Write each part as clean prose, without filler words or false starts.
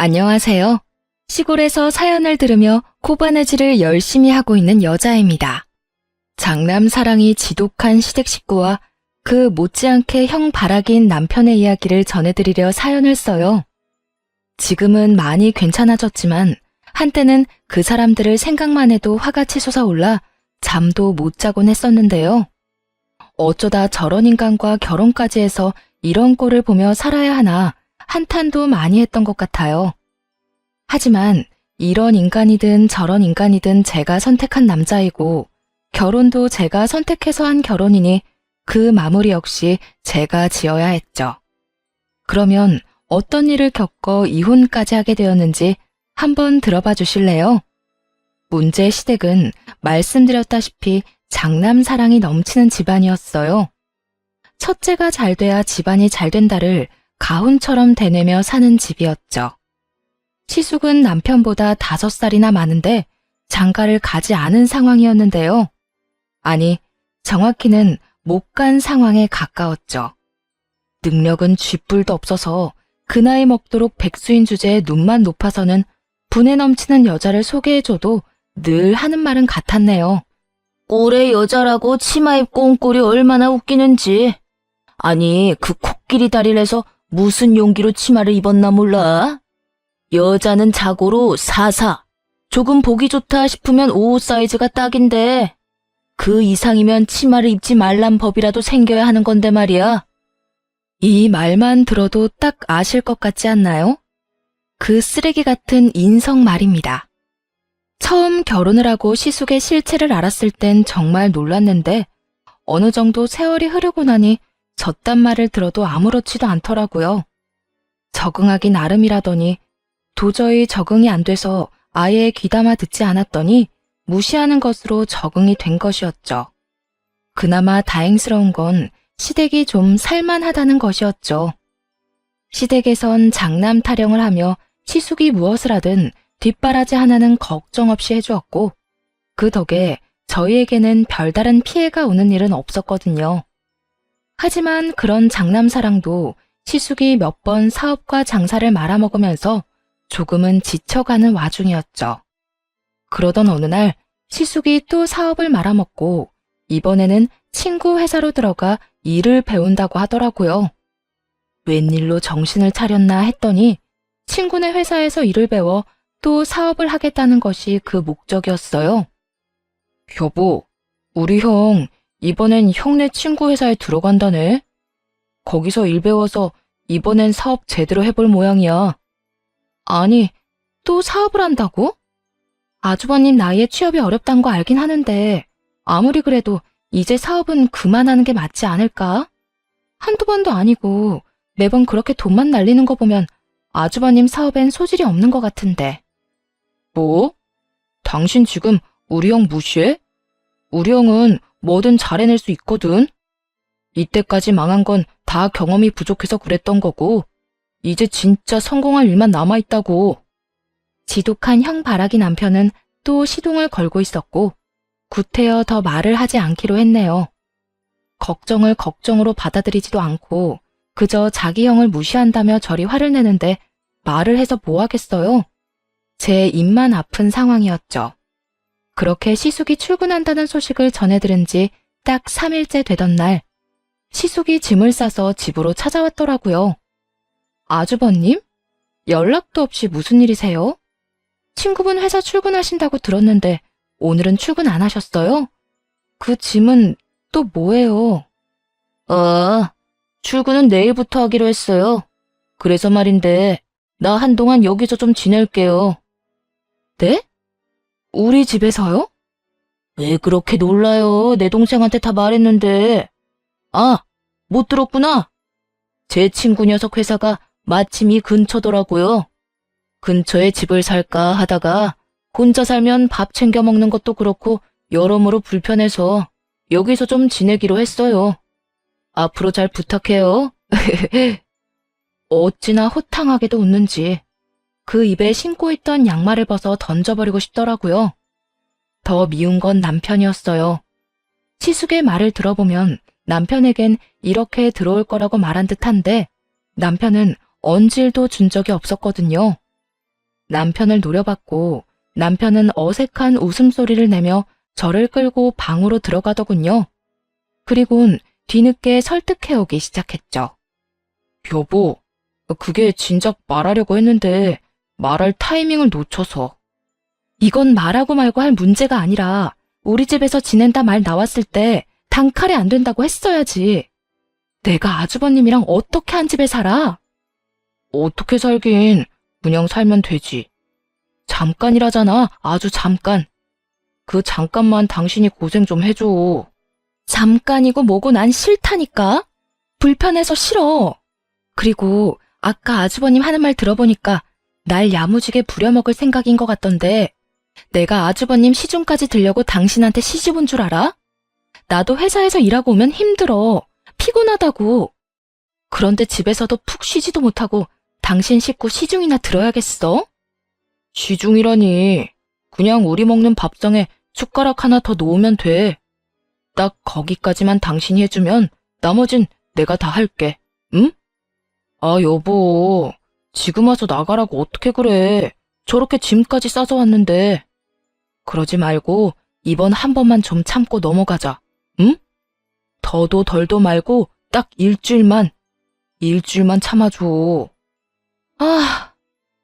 안녕하세요. 시골에서 사연을 들으며 코바느질을 열심히 하고 있는 여자입니다. 장남 사랑이 지독한 시댁 식구와 그 못지않게 형 바라기인 남편의 이야기를 전해드리려 사연을 써요. 지금은 많이 괜찮아졌지만 한때는 그 사람들을 생각만 해도 화가 치솟아올라 잠도 못 자곤 했었는데요. 어쩌다 저런 인간과 결혼까지 해서 이런 꼴을 보며 살아야 하나 한탄도 많이 했던 것 같아요. 하지만 이런 인간이든 저런 인간이든 제가 선택한 남자이고 결혼도 제가 선택해서 한 결혼이니 그 마무리 역시 제가 지어야 했죠. 그러면 어떤 일을 겪어 이혼까지 하게 되었는지 한번 들어봐 주실래요? 문제 시댁은 말씀드렸다시피 장남 사랑이 넘치는 집안이었어요. 첫째가 잘 돼야 집안이 잘 된다를 가훈처럼 되뇌며 사는 집이었죠. 시숙은 남편보다 5살이나 많은데 장가를 가지 않은 상황이었는데요. 아니, 정확히는 못 간 상황에 가까웠죠. 능력은 쥐뿔도 없어서 그 나이 먹도록 백수인 주제에 눈만 높아서는 분에 넘치는 여자를 소개해줘도 늘 하는 말은 같았네요. 꼴의 여자라고 치마 입고 온 꼴이 얼마나 웃기는지. 아니, 그 코끼리 다리를 해서 무슨 용기로 치마를 입었나 몰라? 여자는 자고로 4사, 조금 보기 좋다 싶으면 5 사이즈가 딱인데 그 이상이면 치마를 입지 말란 법이라도 생겨야 하는 건데 말이야. 이 말만 들어도 딱 아실 것 같지 않나요? 그 쓰레기 같은 인성 말입니다. 처음 결혼을 하고 시숙의 실체를 알았을 땐 정말 놀랐는데 어느 정도 세월이 흐르고 나니 저딴 말을 들어도 아무렇지도 않더라고요. 적응하기 나름이라더니 도저히 적응이 안 돼서 아예 귀담아 듣지 않았더니 무시하는 것으로 적응이 된 것이었죠. 그나마 다행스러운 건 시댁이 좀 살만하다는 것이었죠. 시댁에선 장남 타령을 하며 시숙이 무엇을 하든 뒷바라지 하나는 걱정 없이 해주었고 그 덕에 저희에게는 별다른 피해가 오는 일은 없었거든요. 하지만 그런 장남 사랑도 시숙이 몇 번 사업과 장사를 말아먹으면서 조금은 지쳐가는 와중이었죠. 그러던 어느 날 시숙이 또 사업을 말아먹고 이번에는 친구 회사로 들어가 일을 배운다고 하더라고요. 웬일로 정신을 차렸나 했더니 친구네 회사에서 일을 배워 또 사업을 하겠다는 것이 그 목적이었어요. 여보, 우리 형 이번엔 형네 친구 회사에 들어간다네. 거기서 일 배워서 이번엔 사업 제대로 해볼 모양이야. 아니, 또 사업을 한다고? 아주버님 나이에 취업이 어렵단 거 알긴 하는데 아무리 그래도 이제 사업은 그만하는 게 맞지 않을까? 한두 번도 아니고 매번 그렇게 돈만 날리는 거 보면 아주버님 사업엔 소질이 없는 것 같은데. 뭐? 당신 지금 우리 형 무시해? 우리 형은 뭐든 잘 해낼 수 있거든. 이때까지 망한 건 다 경험이 부족해서 그랬던 거고 이제 진짜 성공할 일만 남아있다고. 지독한 형 바라기 남편은 또 시동을 걸고 있었고 구태여 더 말을 하지 않기로 했네요. 걱정을 걱정으로 받아들이지도 않고 그저 자기 형을 무시한다며 저리 화를 내는데 말을 해서 뭐 하겠어요? 제 입만 아픈 상황이었죠. 그렇게 시숙이 출근한다는 소식을 전해들은 지 딱 3일째 되던 날 시숙이 짐을 싸서 집으로 찾아왔더라고요. 아주버님? 연락도 없이 무슨 일이세요? 친구분 회사 출근하신다고 들었는데 오늘은 출근 안 하셨어요? 그 짐은 또 뭐예요? 출근은 내일부터 하기로 했어요. 그래서 말인데 나 한동안 여기서 좀 지낼게요. 네? 우리 집에서요? 왜 그렇게 놀라요? 내 동생한테 다 말했는데. 아, 못 들었구나. 제 친구 녀석 회사가 마침 이 근처더라고요. 근처에 집을 살까 하다가 혼자 살면 밥 챙겨 먹는 것도 그렇고 여러모로 불편해서 여기서 좀 지내기로 했어요. 앞으로 잘 부탁해요. 어찌나 호탕하게도 웃는지 그 입에 신고 있던 양말을 벗어 던져버리고 싶더라고요. 더 미운 건 남편이었어요. 시숙의 말을 들어보면 남편에겐 이렇게 들어올 거라고 말한 듯한데 남편은 언질도 준 적이 없었거든요. 남편을 노려봤고 남편은 어색한 웃음소리를 내며 저를 끌고 방으로 들어가더군요. 그리곤 뒤늦게 설득해오기 시작했죠. 여보, 그게 진작 말하려고 했는데 말할 타이밍을 놓쳐서. 이건 말하고 말고 할 문제가 아니라 우리 집에서 지낸다 말 나왔을 때 단칼에 안 된다고 했어야지. 내가 아주버님이랑 어떻게 한 집에 살아? 어떻게 살긴 그냥 살면 되지. 잠깐이라잖아, 아주 잠깐. 그 잠깐만 당신이 고생 좀 해줘. 잠깐이고 뭐고 난 싫다니까. 불편해서 싫어. 그리고 아까 아주버님 하는 말 들어보니까 날 야무지게 부려먹을 생각인 것 같던데 내가 아주버님 시중까지 들려고 당신한테 시집 온 줄 알아? 나도 회사에서 일하고 오면 힘들어. 피곤하다고. 그런데 집에서도 푹 쉬지도 못하고 당신 식구 시중이나 들어야겠어? 시중이라니. 그냥 우리 먹는 밥상에 숟가락 하나 더 놓으면 돼. 딱 거기까지만 당신이 해주면 나머진 내가 다 할게. 응? 아, 여보. 지금 와서 나가라고 어떻게 그래. 저렇게 짐까지 싸서 왔는데. 그러지 말고 이번 한 번만 좀 참고 넘어가자. 응? 더도 덜도 말고 딱 일주일만 참아줘. 아,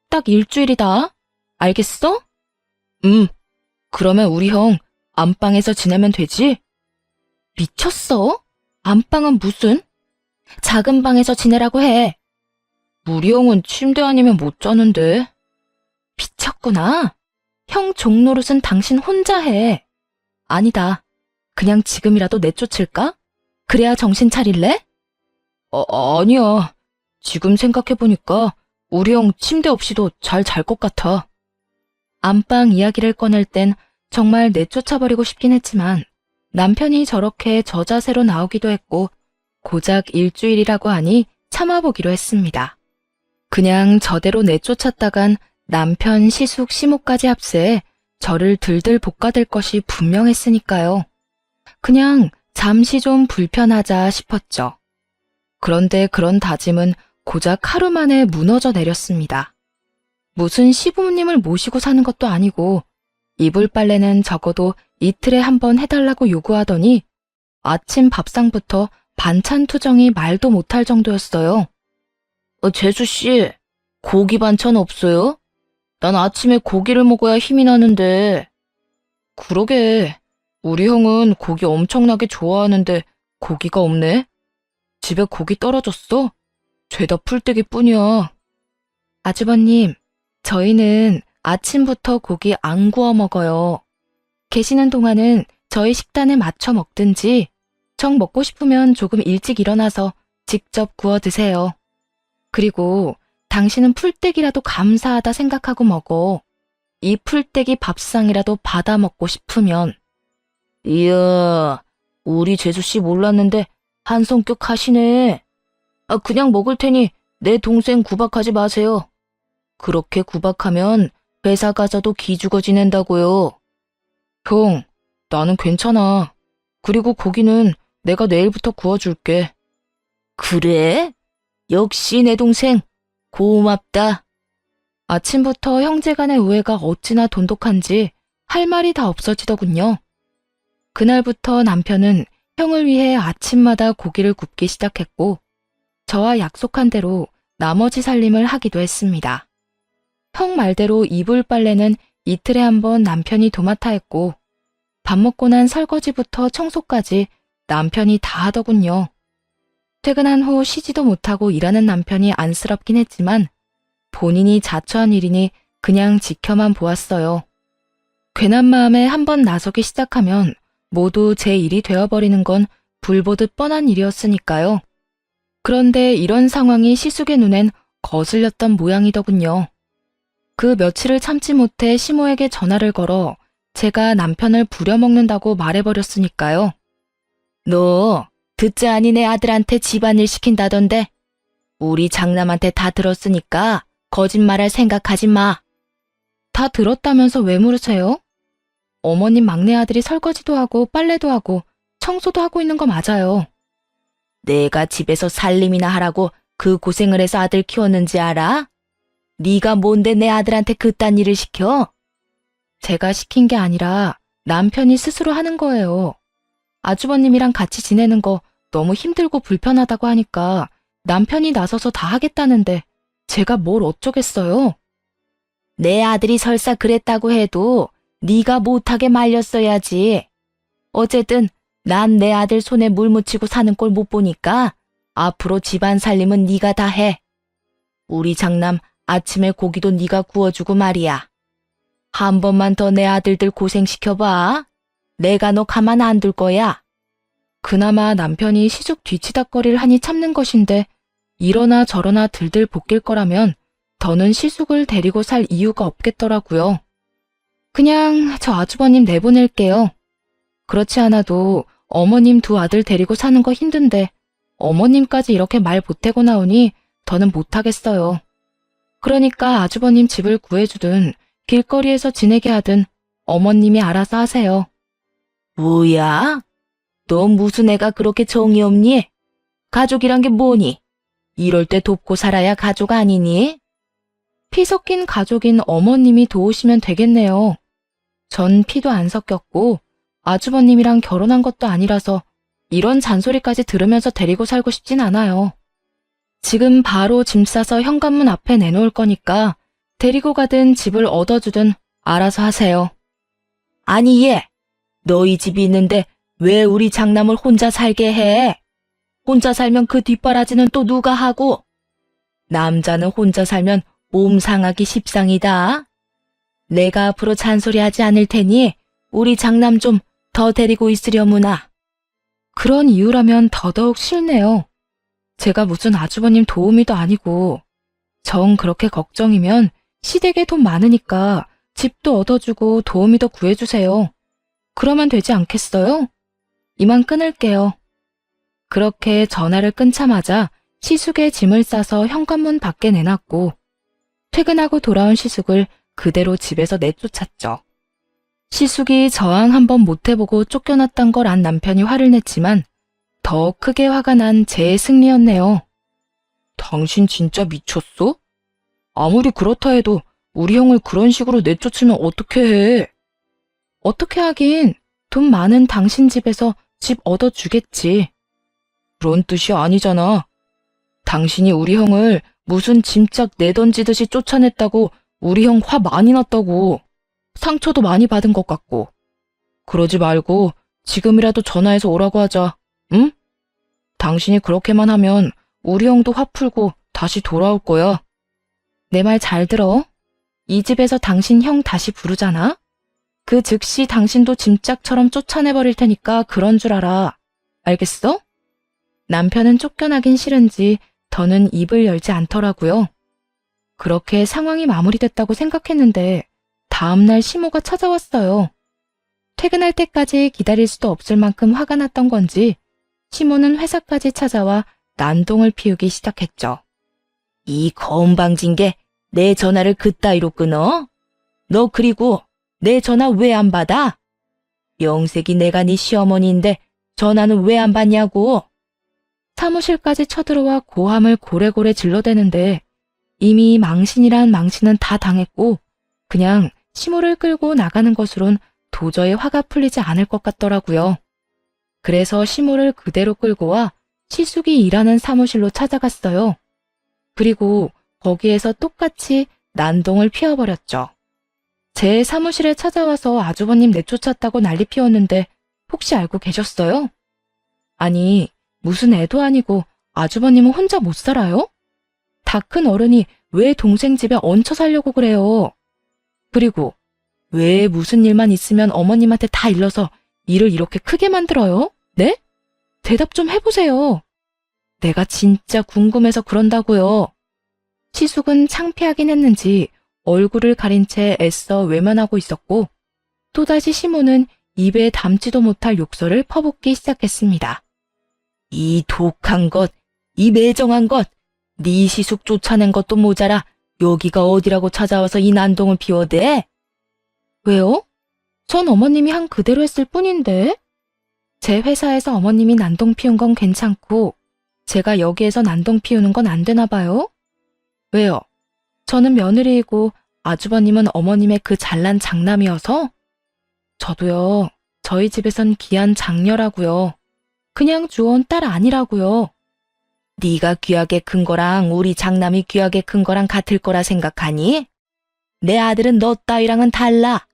딱 일주일이다. 알겠어? 그러면 우리 형 안방에서 지내면 되지? 미쳤어? 안방은 무슨? 작은 방에서 지내라고 해. 우리 형은 침대 아니면 못 자는데. 미쳤구나. 형 종노릇은 당신 혼자 해. 아니다. 그냥 지금이라도 내쫓을까? 그래야 정신 차릴래? 아니야. 지금 생각해보니까 우리 형 침대 없이도 잘 잘 것 같아. 안방 이야기를 꺼낼 땐 정말 내쫓아버리고 싶긴 했지만 남편이 저렇게 저자세로 나오기도 했고 고작 일주일이라고 하니 참아보기로 했습니다. 그냥 저대로 내쫓았다간 남편 시숙 시모까지 합세해 저를 들들 볶아댈 것이 분명했으니까요. 그냥 잠시 좀 불편하자 싶었죠. 그런데 그런 다짐은 고작 하루 만에 무너져 내렸습니다. 무슨 시부모님을 모시고 사는 것도 아니고 이불 빨래는 적어도 이틀에 한 번 해달라고 요구하더니 아침 밥상부터 반찬 투정이 말도 못할 정도였어요. 재수씨, 고기 반찬 없어요? 난 아침에 고기를 먹어야 힘이 나는데. 그러게, 우리 형은 고기 엄청나게 좋아하는데 고기가 없네. 집에 고기 떨어졌어? 죄다 풀떼기뿐이야. 아주버님, 저희는 아침부터 고기 안 구워 먹어요. 계시는 동안은 저희 식단에 맞춰 먹든지 정 먹고 싶으면 조금 일찍 일어나서 직접 구워 드세요. 그리고 당신은 풀떼기라도 감사하다 생각하고 먹어. 이 풀떼기 밥상이라도 받아 먹고 싶으면. 이야, 우리 재수씨 몰랐는데 한성격 하시네. 그냥 먹을 테니 내 동생 구박하지 마세요. 그렇게 구박하면 회사 가서도 기죽어 지낸다고요. 형, 나는 괜찮아. 그리고 고기는 내가 내일부터 구워줄게. 그래? 역시 내 동생. 고맙다. 아침부터 형제간의 우애가 어찌나 돈독한지 할 말이 다 없어지더군요. 그날부터 남편은 형을 위해 아침마다 고기를 굽기 시작했고 저와 약속한 대로 나머지 살림을 하기도 했습니다. 형 말대로 이불 빨래는 이틀에 한 번 남편이 도맡아 했고 밥 먹고 난 설거지부터 청소까지 남편이 다 하더군요. 퇴근한 후 쉬지도 못하고 일하는 남편이 안쓰럽긴 했지만 본인이 자처한 일이니 그냥 지켜만 보았어요. 괜한 마음에 한번 나서기 시작하면 모두 제 일이 되어버리는 건 불보듯 뻔한 일이었으니까요. 그런데 이런 상황이 시숙의 눈엔 거슬렸던 모양이더군요. 그 며칠을 참지 못해 시모에게 전화를 걸어 제가 남편을 부려먹는다고 말해버렸으니까요. 너 듣자 아니 내 아들한테 집안일 시킨다던데. 우리 장남한테 다 들었으니까 거짓말할 생각하지 마. 다 들었다면서 왜 물으세요? 어머님 막내 아들이 설거지도 하고 빨래도 하고 청소도 하고 있는 거 맞아요. 내가 집에서 살림이나 하라고 그 고생을 해서 아들 키웠는지 알아? 네가 뭔데 내 아들한테 그딴 일을 시켜? 제가 시킨 게 아니라 남편이 스스로 하는 거예요. 아주버님이랑 같이 지내는 거 너무 힘들고 불편하다고 하니까 남편이 나서서 다 하겠다는데 제가 뭘 어쩌겠어요? 내 아들이 설사 그랬다고 해도 네가 못하게 말렸어야지. 어쨌든 난 내 아들 손에 물 묻히고 사는 꼴 못 보니까 앞으로 집안 살림은 네가 다 해. 우리 장남 아침에 고기도 네가 구워주고 말이야. 한 번만 더 내 아들들 고생시켜봐. 내가 너 가만 안 둘 거야. 그나마 남편이 시숙 뒤치다꺼리를 하니 참는 것인데 이러나 저러나 들들 볶일 거라면 더는 시숙을 데리고 살 이유가 없겠더라고요. 그냥 저 아주버님 내보낼게요. 그렇지 않아도 어머님 두 아들 데리고 사는 거 힘든데 어머님까지 이렇게 말 보태고 나오니 더는 못하겠어요. 그러니까 아주버님 집을 구해주든 길거리에서 지내게 하든 어머님이 알아서 하세요. 뭐야? 너 무슨 애가 그렇게 정이 없니? 가족이란 게 뭐니? 이럴 때 돕고 살아야 가족 아니니? 피 섞인 가족인 어머님이 도우시면 되겠네요. 전 피도 안 섞였고 아주버님이랑 결혼한 것도 아니라서 이런 잔소리까지 들으면서 데리고 살고 싶진 않아요. 지금 바로 짐 싸서 현관문 앞에 내놓을 거니까 데리고 가든 집을 얻어주든 알아서 하세요. 아니 얘, 너희 집이 있는데 왜 우리 장남을 혼자 살게 해? 혼자 살면 그 뒷바라지는 또 누가 하고? 남자는 혼자 살면 몸 상하기 십상이다. 내가 앞으로 잔소리하지 않을 테니 우리 장남 좀 더 데리고 있으려무나. 그런 이유라면 더더욱 싫네요. 제가 무슨 아주버님 도우미도 아니고 정 그렇게 걱정이면 시댁에 돈 많으니까 집도 얻어주고 도우미도 구해주세요. 그러면 되지 않겠어요? 이만 끊을게요. 그렇게 전화를 끊자마자 시숙의 짐을 싸서 현관문 밖에 내놨고 퇴근하고 돌아온 시숙을 그대로 집에서 내쫓았죠. 시숙이 저항 한번 못해보고 쫓겨났던 걸 안 남편이 화를 냈지만 더 크게 화가 난 제 승리였네요. 당신 진짜 미쳤어? 아무리 그렇다 해도 우리 형을 그런 식으로 내쫓으면 어떻게 해? 어떻게 하긴 돈 많은 당신 집에서 집 얻어주겠지. 그런 뜻이 아니잖아. 당신이 우리 형을 무슨 짐짝 내던지듯이 쫓아냈다고 우리 형 화 많이 났다고. 상처도 많이 받은 것 같고. 그러지 말고 지금이라도 전화해서 오라고 하자. 응? 당신이 그렇게만 하면 우리 형도 화 풀고 다시 돌아올 거야. 내 말 잘 들어. 이 집에서 당신 형 다시 부르잖아? 그 즉시 당신도 짐짝처럼 쫓아내버릴 테니까 그런 줄 알아. 알겠어? 남편은 쫓겨나긴 싫은지 더는 입을 열지 않더라고요. 그렇게 상황이 마무리됐다고 생각했는데 다음날 시모가 찾아왔어요. 퇴근할 때까지 기다릴 수도 없을 만큼 화가 났던 건지 시모는 회사까지 찾아와 난동을 피우기 시작했죠. 이 건방진 게 내 전화를 그따위로 끊어? 너 그리고 내 전화 왜 안 받아? 영색이 내가 네 시어머니인데 전화는 왜 안 받냐고? 사무실까지 쳐들어와 고함을 고래고래 질러대는데 이미 망신이란 망신은 다 당했고 그냥 시모를 끌고 나가는 것으론 도저히 화가 풀리지 않을 것 같더라고요. 그래서 시모를 그대로 끌고 와 시숙이 일하는 사무실로 찾아갔어요. 그리고 거기에서 똑같이 난동을 피워버렸죠. 제 사무실에 찾아와서 아주버님 내쫓았다고 난리 피웠는데 혹시 알고 계셨어요? 아니, 무슨 애도 아니고 아주버님은 혼자 못 살아요? 다 큰 어른이 왜 동생 집에 얹혀 살려고 그래요? 그리고 왜 무슨 일만 있으면 어머님한테 다 일러서 일을 이렇게 크게 만들어요? 네? 대답 좀 해보세요. 내가 진짜 궁금해서 그런다고요. 시숙은 창피하긴 했는지 얼굴을 가린 채 애써 외면하고 있었고 또다시 시모는 입에 담지도 못할 욕설을 퍼붓기 시작했습니다. 이 독한 것, 이 매정한 것, 네 시숙 쫓아낸 것도 모자라 여기가 어디라고 찾아와서 이 난동을 피워대? 왜요? 전 어머님이 한 그대로 했을 뿐인데. 제 회사에서 어머님이 난동 피운 건 괜찮고 제가 여기에서 난동 피우는 건 안 되나 봐요? 왜요? 저는 며느리이고 아주버님은 어머님의 그 잘난 장남이어서 저도요. 저희 집에선 귀한 장녀라고요. 그냥 주워온 딸 아니라고요. 네가 귀하게 큰 거랑 우리 장남이 귀하게 큰 거랑 같을 거라 생각하니? 내 아들은 너 따위랑은 달라.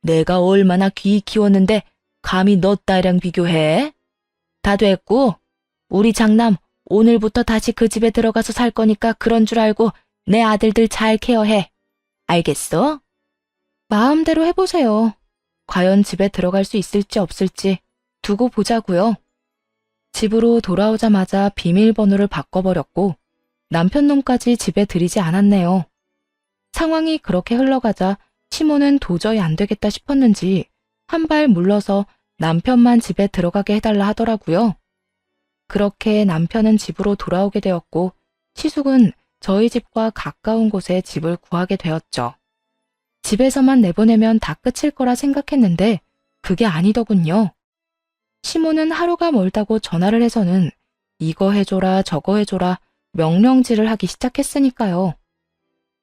내가 얼마나 귀히 키웠는데 감히 너 따위랑 비교해? 다 됐고 우리 장남 오늘부터 다시 그 집에 들어가서 살 거니까 그런 줄 알고 내 아들들 잘 케어해. 알겠어? 마음대로 해보세요. 과연 집에 들어갈 수 있을지 없을지 두고 보자고요. 집으로 돌아오자마자 비밀번호를 바꿔버렸고 남편 놈까지 집에 들이지 않았네요. 상황이 그렇게 흘러가자 시모는 도저히 안 되겠다 싶었는지 한 발 물러서 남편만 집에 들어가게 해달라 하더라고요. 그렇게 남편은 집으로 돌아오게 되었고 시숙은 저희 집과 가까운 곳에 집을 구하게 되었죠. 집에서만 내보내면 다 끝일 거라 생각했는데 그게 아니더군요. 시모는 하루가 멀다고 전화를 해서는 이거 해줘라 저거 해줘라 명령질을 하기 시작했으니까요.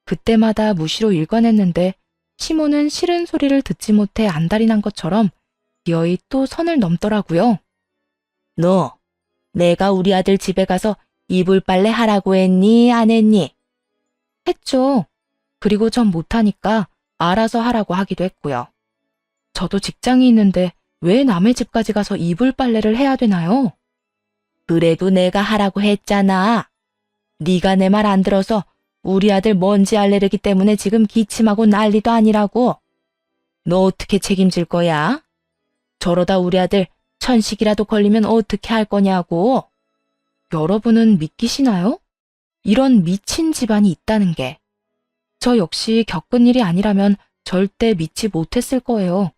그때마다 무시로 일관했는데 시모는 싫은 소리를 듣지 못해 안달이 난 것처럼 기어이 또 선을 넘더라고요. 너, 내가 우리 아들 집에 가서 이불 빨래 하라고 했니 안 했니? 했죠. 그리고 전 못하니까 알아서 하라고 하기도 했고요. 저도 직장이 있는데 왜 남의 집까지 가서 이불 빨래를 해야 되나요? 그래도 내가 하라고 했잖아. 네가 내 말 안 들어서 우리 아들 먼지 알레르기 때문에 지금 기침하고 난리도 아니라고. 너 어떻게 책임질 거야? 저러다 우리 아들 천식이라도 걸리면 어떻게 할 거냐고. 여러분은 믿기시나요? 이런 미친 집안이 있다는 게. 저 역시 겪은 일이 아니라면 절대 믿지 못했을 거예요.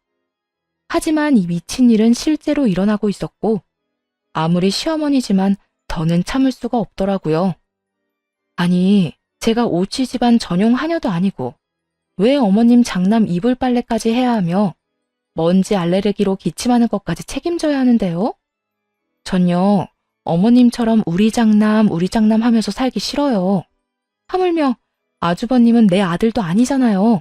하지만 이 미친 일은 실제로 일어나고 있었고 아무리 시어머니지만 더는 참을 수가 없더라고요. 아니, 제가 오치 집안 전용 하녀도 아니고 왜 어머님 장남 이불 빨래까지 해야 하며 먼지 알레르기로 기침하는 것까지 책임져야 하는데요? 전요, 어머님처럼 우리 장남 하면서 살기 싫어요. 하물며 아주버님은 내 아들도 아니잖아요.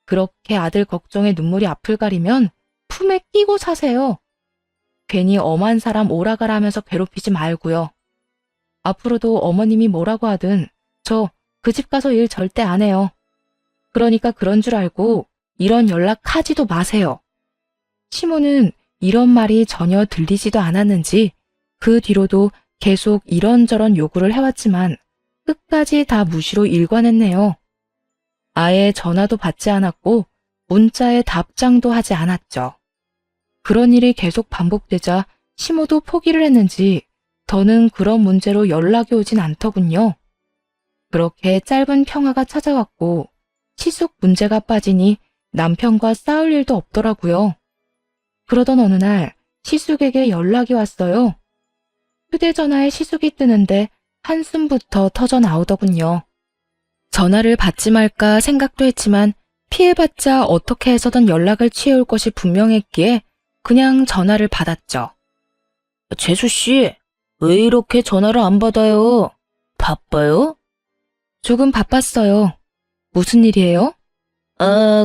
그렇게 아들 걱정에 눈물이 앞을 가리면 품에 끼고 사세요. 괜히 엄한 사람 오라가라 하면서 괴롭히지 말고요. 앞으로도 어머님이 뭐라고 하든 저 그 집 가서 일 절대 안 해요. 그러니까 그런 줄 알고 이런 연락 하지도 마세요. 시모는 이런 말이 전혀 들리지도 않았는지 그 뒤로도 계속 이런저런 요구를 해왔지만 끝까지 다 무시로 일관했네요. 아예 전화도 받지 않았고 문자에 답장도 하지 않았죠. 그런 일이 계속 반복되자 시모도 포기를 했는지 더는 그런 문제로 연락이 오진 않더군요. 그렇게 짧은 평화가 찾아왔고 시숙 문제가 빠지니 남편과 싸울 일도 없더라고요. 그러던 어느 날 시숙에게 연락이 왔어요. 휴대전화에 시숙이 뜨는데 한숨부터 터져 나오더군요. 전화를 받지 말까 생각도 했지만 피해봤자 어떻게 해서든 연락을 취해올 것이 분명했기에 그냥 전화를 받았죠. 재수씨, 왜 이렇게 전화를 안 받아요? 바빠요? 조금 바빴어요. 무슨 일이에요?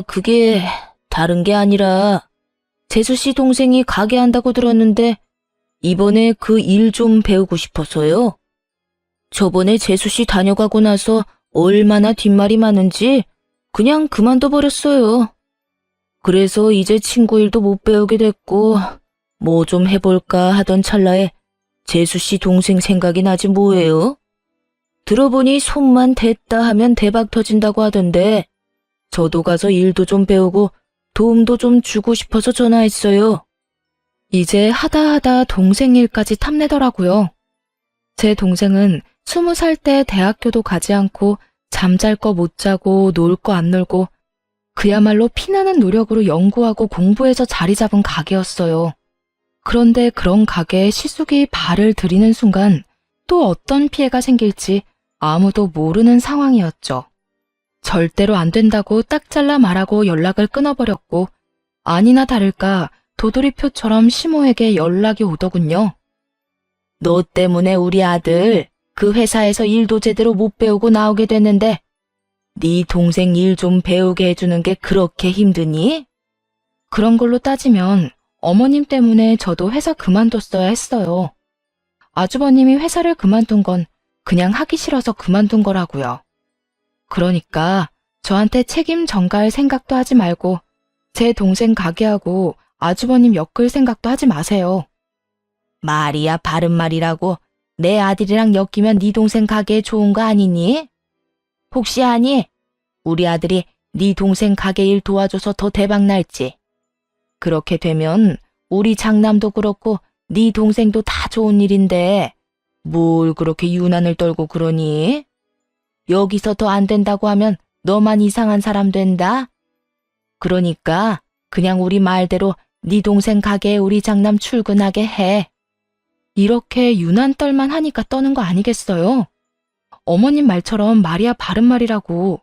그게 다른 게 아니라 재수씨 동생이 가게 한다고 들었는데 이번에 그 일 좀 배우고 싶어서요. 저번에 재수씨 다녀가고 나서 얼마나 뒷말이 많은지 그냥 그만둬 버렸어요. 그래서 이제 친구 일도 못 배우게 됐고 뭐 좀 해볼까 하던 찰나에 재수씨 동생 생각이 나지 뭐예요? 들어보니 손만 댔다 하면 대박 터진다고 하던데 저도 가서 일도 좀 배우고 도움도 좀 주고 싶어서 전화했어요. 이제 하다 동생 일까지 탐내더라고요. 제 동생은 20살 때 대학교도 가지 않고 잠잘 거 못 자고 놀 거 안 놀고 그야말로 피나는 노력으로 연구하고 공부해서 자리 잡은 가게였어요. 그런데 그런 가게에 시숙이 발을 들이는 순간 또 어떤 피해가 생길지 아무도 모르는 상황이었죠. 절대로 안 된다고 딱 잘라 말하고 연락을 끊어버렸고 아니나 다를까 도돌이표처럼 시모에게 연락이 오더군요. 너 때문에 우리 아들 그 회사에서 일도 제대로 못 배우고 나오게 됐는데 네 동생 일 좀 배우게 해주는 게 그렇게 힘드니? 그런 걸로 따지면 어머님 때문에 저도 회사 그만뒀어야 했어요. 아주버님이 회사를 그만둔 건 그냥 하기 싫어서 그만둔 거라고요. 그러니까 저한테 책임 전가할 생각도 하지 말고 제 동생 가게하고 아주버님 엮을 생각도 하지 마세요. 말이야 바른 말이라고. 내 아들이랑 엮이면 네 동생 가게에 좋은 거 아니니? 혹시 아니? 우리 아들이 네 동생 가게 일 도와줘서 더 대박 날지. 그렇게 되면 우리 장남도 그렇고 네 동생도 다 좋은 일인데 뭘 그렇게 유난을 떨고 그러니? 여기서 더 안 된다고 하면 너만 이상한 사람 된다. 그러니까 그냥 우리 말대로 네 동생 가게에 우리 장남 출근하게 해. 이렇게 유난 떨만 하니까 떠는 거 아니겠어요? 어머님 말처럼 말이야 바른 말이라고.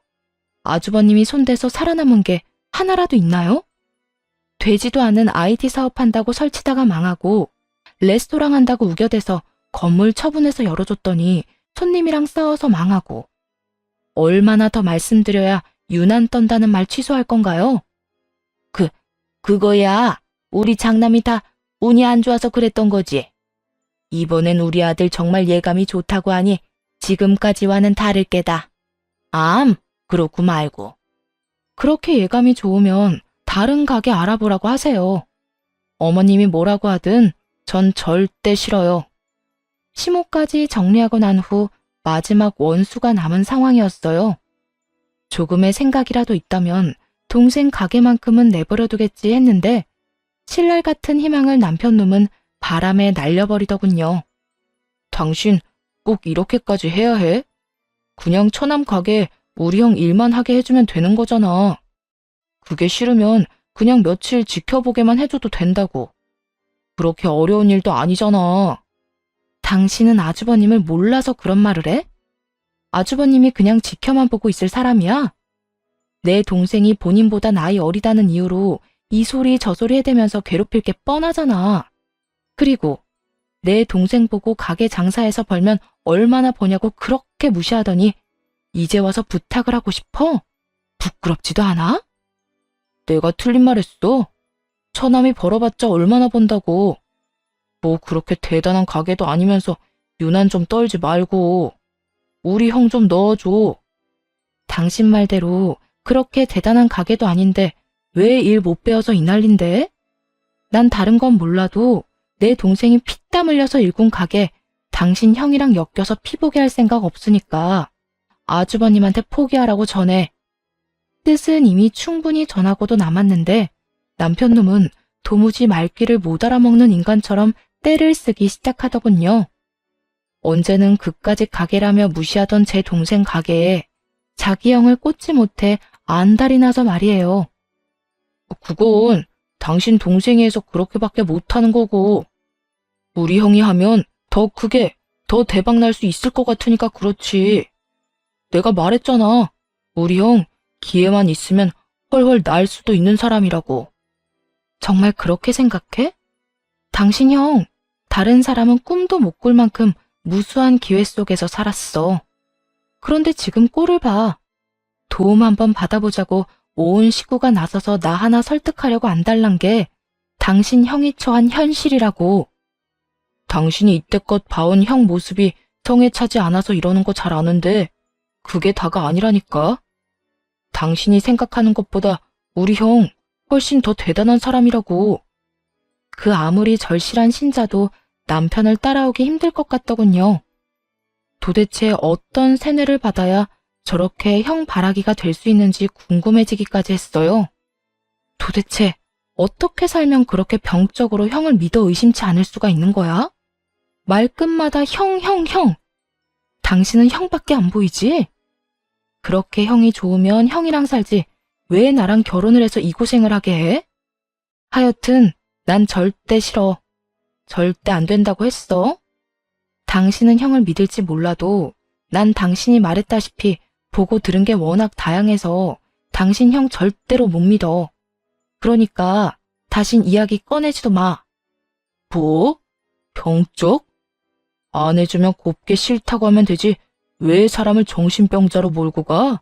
아주버님이 손대서 살아남은 게 하나라도 있나요? 되지도 않은 IT 사업한다고 설치다가 망하고 레스토랑 한다고 우겨대서 건물 처분해서 열어줬더니 손님이랑 싸워서 망하고 얼마나 더 말씀드려야 유난 떤다는 말 취소할 건가요? 그거야. 우리 장남이 다 운이 안 좋아서 그랬던 거지. 이번엔 우리 아들 정말 예감이 좋다고 하니 지금까지와는 다를 게다. 그렇고 말고. 그렇게 예감이 좋으면 다른 가게 알아보라고 하세요. 어머님이 뭐라고 하든 전 절대 싫어요. 시모까지 정리하고 난 후 마지막 원수가 남은 상황이었어요. 조금의 생각이라도 있다면 동생 가게만큼은 내버려두겠지 했는데 신랄 같은 희망을 남편 놈은 바람에 날려버리더군요. 당신 꼭 이렇게까지 해야 해? 그냥 처남 가게 우리 형 일만 하게 해주면 되는 거잖아. 그게 싫으면 그냥 며칠 지켜보게만 해줘도 된다고. 그렇게 어려운 일도 아니잖아. 당신은 아주버님을 몰라서 그런 말을 해? 아주버님이 그냥 지켜만 보고 있을 사람이야? 내 동생이 본인보다 나이 어리다는 이유로 이 소리 저 소리 해대면서 괴롭힐 게 뻔하잖아. 그리고 내 동생 보고 가게 장사해서 벌면 얼마나 버냐고 그렇게 무시하더니 이제 와서 부탁을 하고 싶어? 부끄럽지도 않아? 내가 틀린 말 했어. 처남이 벌어봤자 얼마나 번다고. 뭐 그렇게 대단한 가게도 아니면서 유난 좀 떨지 말고 우리 형 좀 넣어줘. 당신 말대로 그렇게 대단한 가게도 아닌데 왜 일 못 배워서 이 난린데? 난 다른 건 몰라도 내 동생이 피땀 흘려서 일군 가게 당신 형이랑 엮여서 피보게 할 생각 없으니까 아주버님한테 포기하라고 전해. 뜻은 이미 충분히 전하고도 남았는데 남편놈은 도무지 말귀를 못 알아먹는 인간처럼 떼를 쓰기 시작하더군요. 언제는 그까짓 가게라며 무시하던 제 동생 가게에 자기 형을 꽂지 못해 안달이 나서 말이에요. 그건 당신 동생이 해서 그렇게밖에 못하는 거고 우리 형이 하면 더 크게 더 대박 날 수 있을 것 같으니까 그렇지. 내가 말했잖아. 우리 형 기회만 있으면 훨훨 날 수도 있는 사람이라고. 정말 그렇게 생각해? 당신 형, 다른 사람은 꿈도 못 꿀 만큼 무수한 기회 속에서 살았어. 그런데 지금 꼴을 봐. 도움 한번 받아보자고 온 식구가 나서서 나 하나 설득하려고 안달난 게 당신 형이 처한 현실이라고. 당신이 이때껏 봐온 형 모습이 성에 차지 않아서 이러는 거 잘 아는데 그게 다가 아니라니까. 당신이 생각하는 것보다 우리 형 훨씬 더 대단한 사람이라고. 그 아무리 절실한 신자도 남편을 따라오기 힘들 것 같더군요. 도대체 어떤 세뇌를 받아야 저렇게 형 바라기가 될 수 있는지 궁금해지기까지 했어요. 도대체 어떻게 살면 그렇게 병적으로 형을 믿어 의심치 않을 수가 있는 거야? 말끝마다 형. 당신은 형밖에 안 보이지? 그렇게 형이 좋으면 형이랑 살지 왜 나랑 결혼을 해서 이 고생을 하게 해? 하여튼 난 절대 싫어. 절대 안 된다고 했어. 당신은 형을 믿을지 몰라도 난 당신이 말했다시피 보고 들은 게 워낙 다양해서 당신 형 절대로 못 믿어. 그러니까 다신 이야기 꺼내지도 마. 뭐? 병적? 안 해주면 곱게 싫다고 하면 되지 왜 사람을 정신병자로 몰고 가?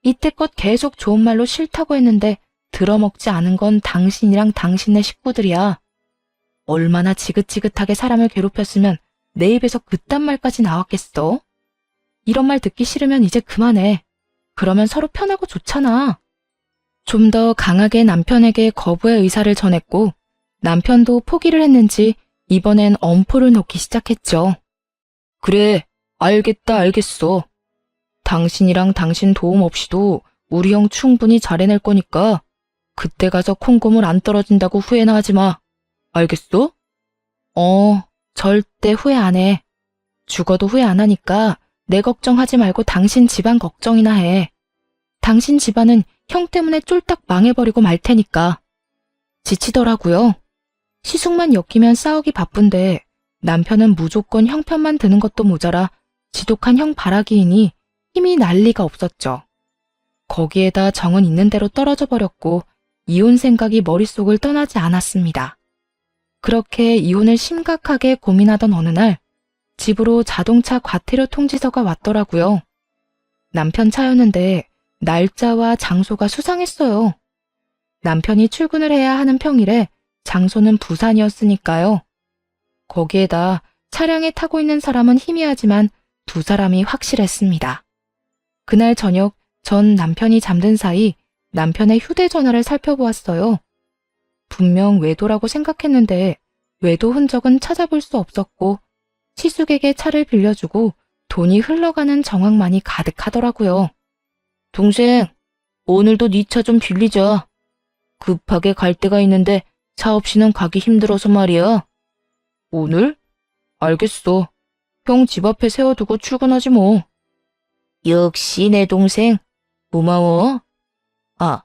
이때껏 계속 좋은 말로 싫다고 했는데 들어먹지 않은 건 당신이랑 당신네 식구들이야. 얼마나 지긋지긋하게 사람을 괴롭혔으면 내 입에서 그딴 말까지 나왔겠어? 이런 말 듣기 싫으면 이제 그만해. 그러면 서로 편하고 좋잖아. 좀 더 강하게 남편에게 거부의 의사를 전했고 남편도 포기를 했는지 이번엔 엄포를 놓기 시작했죠. 그래, 알겠다, 알겠어. 당신이랑 당신 도움 없이도 우리 형 충분히 잘해낼 거니까 그때 가서 콩고물 안 떨어진다고 후회나 하지 마. 알겠어? 절대 후회 안 해. 죽어도 후회 안 하니까 내 걱정하지 말고 당신 집안 걱정이나 해. 당신 집안은 형 때문에 쫄딱 망해버리고 말 테니까. 지치더라고요. 시숙만 엮이면 싸우기 바쁜데 남편은 무조건 형 편만 드는 것도 모자라 지독한 형 바라기이니 힘이 날 리가 없었죠. 거기에다 정은 있는 대로 떨어져 버렸고 이혼 생각이 머릿속을 떠나지 않았습니다. 그렇게 이혼을 심각하게 고민하던 어느 날 집으로 자동차 과태료 통지서가 왔더라고요. 남편 차였는데 날짜와 장소가 수상했어요. 남편이 출근을 해야 하는 평일에 장소는 부산이었으니까요. 거기에다 차량에 타고 있는 사람은 희미하지만 두 사람이 확실했습니다. 그날 저녁 전 남편이 잠든 사이 남편의 휴대전화를 살펴보았어요. 분명 외도라고 생각했는데 외도 흔적은 찾아볼 수 없었고 시숙에게 차를 빌려주고 돈이 흘러가는 정황만이 가득하더라고요. 동생, 오늘도 네 차 좀 빌리자. 급하게 갈 데가 있는데 차 없이는 가기 힘들어서 말이야. 오늘? 알겠어. 형 집 앞에 세워두고 출근하지 뭐. 역시 내 동생. 고마워. 아,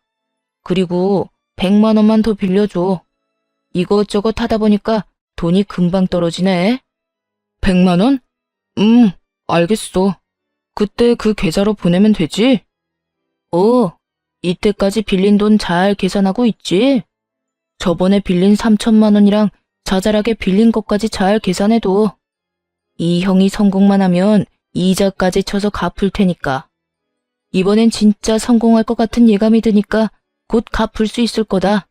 그리고 100만 원만 더 빌려줘. 이것저것 하다 보니까 돈이 금방 떨어지네. 100만 원? 알겠어. 그때 그 계좌로 보내면 되지? 이때까지 빌린 돈 잘 계산하고 있지? 저번에 빌린 3천만 원이랑 자잘하게 빌린 것까지 잘 계산해도 이 형이 성공만 하면 이자까지 쳐서 갚을 테니까. 이번엔 진짜 성공할 것 같은 예감이 드니까 곧 갚을 수 있을 거다.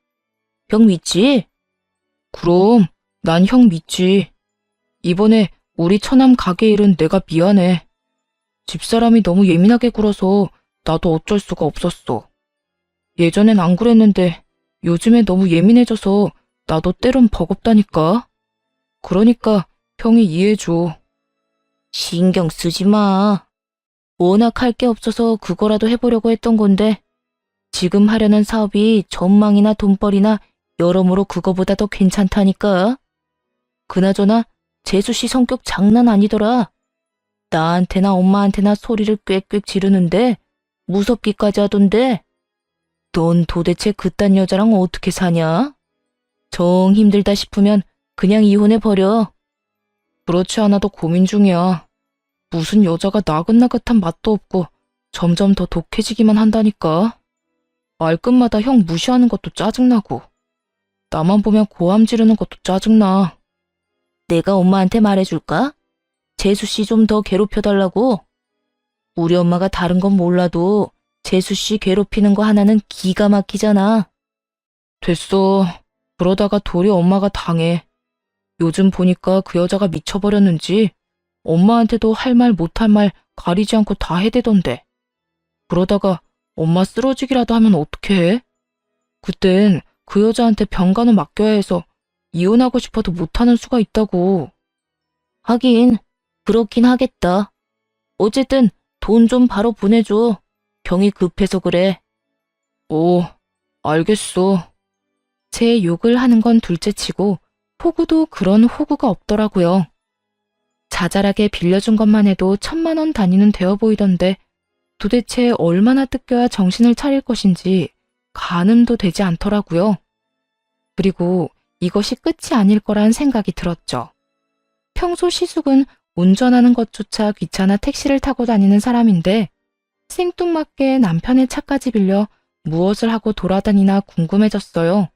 형 믿지? 그럼 난 형 믿지. 이번에 우리 처남 가게 일은 내가 미안해. 집사람이 너무 예민하게 굴어서 나도 어쩔 수가 없었어. 예전엔 안 그랬는데 요즘에 너무 예민해져서 나도 때론 버겁다니까. 그러니까 형이 이해해줘. 신경 쓰지 마. 워낙 할 게 없어서 그거라도 해보려고 했던 건데 지금 하려는 사업이 전망이나 돈벌이나 여러모로 그거보다 더 괜찮다니까. 그나저나 재수 씨 성격 장난 아니더라. 나한테나 엄마한테나 소리를 꽥꽥 지르는데 무섭기까지 하던데. 넌 도대체 그딴 여자랑 어떻게 사냐? 정 힘들다 싶으면 그냥 이혼해버려. 그렇지 않아도 고민 중이야. 무슨 여자가 나긋나긋한 맛도 없고 점점 더 독해지기만 한다니까. 말끝마다 형 무시하는 것도 짜증나고 나만 보면 고함 지르는 것도 짜증나. 내가 엄마한테 말해줄까? 재수씨 좀 더 괴롭혀달라고? 우리 엄마가 다른 건 몰라도 재수씨 괴롭히는 거 하나는 기가 막히잖아. 됐어. 그러다가 도리 엄마가 당해. 요즘 보니까 그 여자가 미쳐버렸는지 엄마한테도 할 말 못할 말 가리지 않고 다 해대던데. 그러다가 엄마 쓰러지기라도 하면 어떡해? 그땐 그 여자한테 병간호 맡겨야 해서 이혼하고 싶어도 못하는 수가 있다고. 하긴 그렇긴 하겠다. 어쨌든 돈 좀 바로 보내줘. 병이 급해서 그래. 알겠어. 제 욕을 하는 건 둘째치고 호구도 그런 호구가 없더라고요. 자잘하게 빌려준 것만 해도 1,000만 원 단위는 되어 보이던데 도대체 얼마나 뜯겨야 정신을 차릴 것인지 가늠도 되지 않더라고요. 그리고 이것이 끝이 아닐 거란 생각이 들었죠. 평소 시숙은 운전하는 것조차 귀찮아 택시를 타고 다니는 사람인데 생뚱맞게 남편의 차까지 빌려 무엇을 하고 돌아다니나 궁금해졌어요.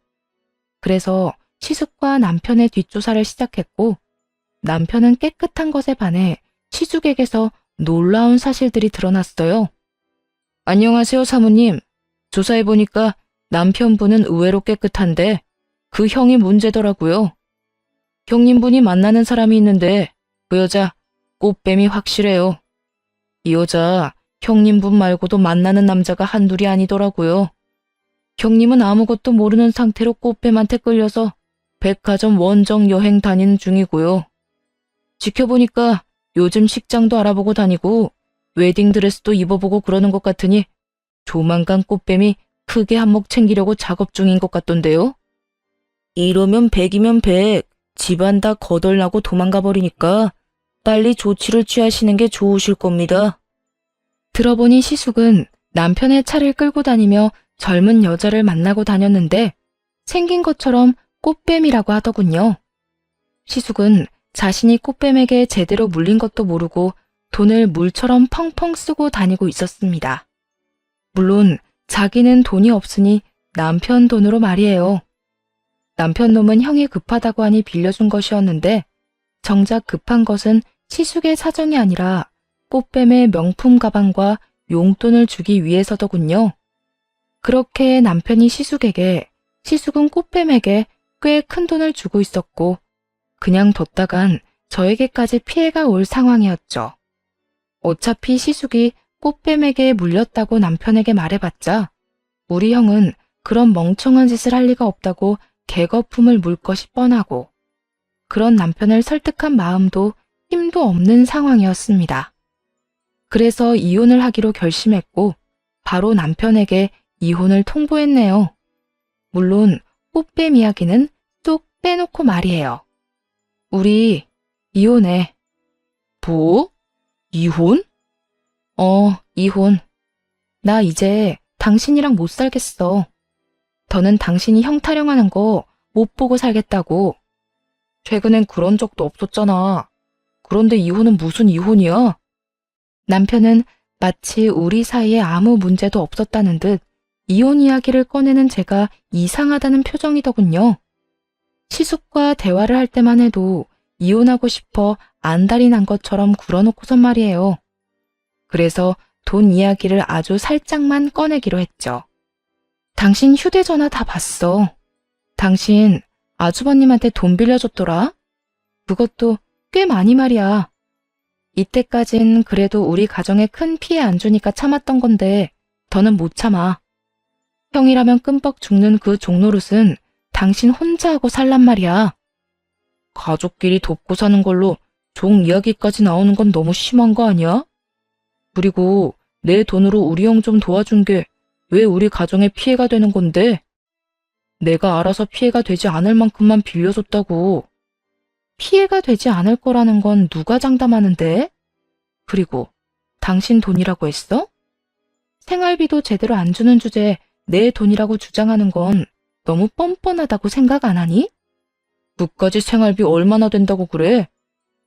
그래서 시숙과 남편의 뒷조사를 시작했고 남편은 깨끗한 것에 반해 시숙에게서 놀라운 사실들이 드러났어요. 안녕하세요, 사모님. 조사해보니까 남편분은 의외로 깨끗한데 그 형이 문제더라고요. 형님분이 만나는 사람이 있는데 그 여자 꽃뱀이 확실해요. 이 여자 형님분 말고도 만나는 남자가 한둘이 아니더라고요. 형님은 아무것도 모르는 상태로 꽃뱀한테 끌려서 백화점 원정 여행 다니는 중이고요. 지켜보니까 요즘 식장도 알아보고 다니고 웨딩드레스도 입어보고 그러는 것 같으니 조만간 꽃뱀이 크게 한몫 챙기려고 작업 중인 것 같던데요. 이러면 100이면 100, 집안 다 거덜나고 도망가 버리니까 빨리 조치를 취하시는 게 좋으실 겁니다. 들어보니 시숙은 남편의 차를 끌고 다니며 젊은 여자를 만나고 다녔는데 생긴 것처럼 꽃뱀이라고 하더군요. 시숙은 자신이 꽃뱀에게 제대로 물린 것도 모르고 돈을 물처럼 펑펑 쓰고 다니고 있었습니다. 물론 자기는 돈이 없으니 남편 돈으로 말이에요. 남편 놈은 형이 급하다고 하니 빌려준 것이었는데 정작 급한 것은 시숙의 사정이 아니라 꽃뱀의 명품 가방과 용돈을 주기 위해서더군요. 그렇게 남편이 시숙에게, 시숙은 꽃뱀에게 꽤 큰 돈을 주고 있었고 그냥 뒀다간 저에게까지 피해가 올 상황이었죠. 어차피 시숙이 꽃뱀에게 물렸다고 남편에게 말해봤자 우리 형은 그런 멍청한 짓을 할 리가 없다고 개거품을 물 것이 뻔하고 그런 남편을 설득한 마음도 힘도 없는 상황이었습니다. 그래서 이혼을 하기로 결심했고 바로 남편에게 이혼을 통보했네요. 물론 꽃뱀 이야기는 쏙 빼놓고 말이에요. 우리 이혼해. 뭐? 이혼? 이혼. 나 이제 당신이랑 못 살겠어. 더는 당신이 형 타령하는 거 못 보고 살겠다고. 최근엔 그런 적도 없었잖아. 그런데 이혼은 무슨 이혼이야? 남편은 마치 우리 사이에 아무 문제도 없었다는 듯 이혼 이야기를 꺼내는 제가 이상하다는 표정이더군요. 시숙과 대화를 할 때만 해도 이혼하고 싶어 안달이 난 것처럼 굴어놓고선 말이에요. 그래서 돈 이야기를 아주 살짝만 꺼내기로 했죠. 당신 휴대전화 다 봤어. 당신 아주버님한테 돈 빌려줬더라? 그것도 꽤 많이 말이야. 이때까진 그래도 우리 가정에 큰 피해 안 주니까 참았던 건데 더는 못 참아. 형이라면 끔뻑 죽는 그 종노릇은 당신 혼자 하고 살란 말이야. 가족끼리 돕고 사는 걸로 종 이야기까지 나오는 건 너무 심한 거 아니야? 그리고 내 돈으로 우리 형 좀 도와준 게 왜 우리 가정에 피해가 되는 건데? 내가 알아서 피해가 되지 않을 만큼만 빌려줬다고. 피해가 되지 않을 거라는 건 누가 장담하는데? 그리고 당신 돈이라고 했어? 생활비도 제대로 안 주는 주제에 내 돈이라고 주장하는 건 너무 뻔뻔하다고 생각 안 하니? 그까지 생활비 얼마나 된다고 그래?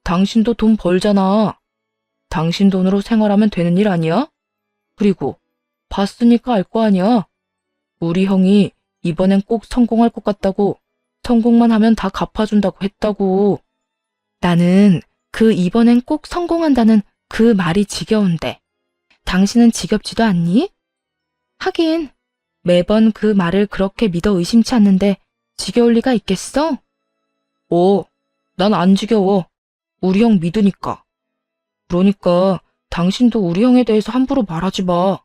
당신도 돈 벌잖아. 당신 돈으로 생활하면 되는 일 아니야? 그리고 봤으니까 알 거 아니야. 우리 형이 이번엔 꼭 성공할 것 같다고, 성공만 하면 다 갚아준다고 했다고. 나는 그 이번엔 꼭 성공한다는 그 말이 지겨운데 당신은 지겹지도 않니? 하긴 매번 그 말을 그렇게 믿어 의심치 않는데 지겨울 리가 있겠어? 난 안 지겨워. 우리 형 믿으니까. 그러니까 당신도 우리 형에 대해서 함부로 말하지 마.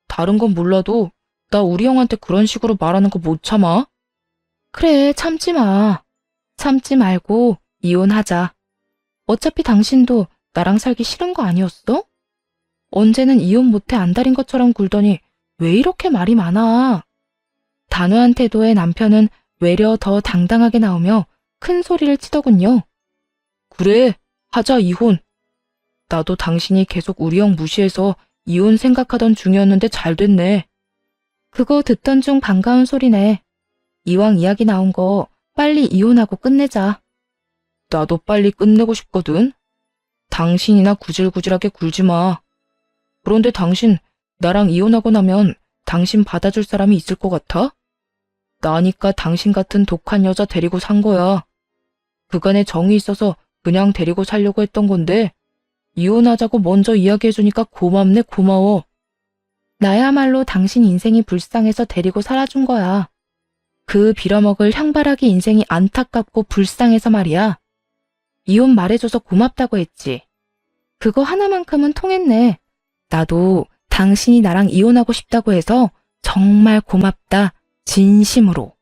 다른 건 몰라도 나 우리 형한테 그런 식으로 말하는 거 못 참아. 그래, 참지 마. 참지 말고 이혼하자. 어차피 당신도 나랑 살기 싫은 거 아니었어? 언제는 이혼 못해 안달인 것처럼 굴더니 왜 이렇게 말이 많아? 단호한 태도의 남편은 외려 더 당당하게 나오며 큰 소리를 치더군요. 그래, 하자 이혼. 나도 당신이 계속 우리 형 무시해서 이혼 생각하던 중이었는데 잘 됐네. 그거 듣던 중 반가운 소리네. 이왕 이야기 나온 거 빨리 이혼하고 끝내자. 나도 빨리 끝내고 싶거든. 당신이나 구질구질하게 굴지 마. 그런데 당신 나랑 이혼하고 나면 당신 받아줄 사람이 있을 것 같아? 나니까 당신 같은 독한 여자 데리고 산 거야. 그간에 정이 있어서 그냥 데리고 살려고 했던 건데 이혼하자고 먼저 이야기해주니까 고맙네 고마워. 나야말로 당신 인생이 불쌍해서 데리고 살아준 거야. 그 빌어먹을 형바라기 인생이 안타깝고 불쌍해서 말이야. 이혼 말해줘서 고맙다고 했지. 그거 하나만큼은 통했네. 나도 당신이 나랑 이혼하고 싶다고 해서 정말 고맙다. 진심으로.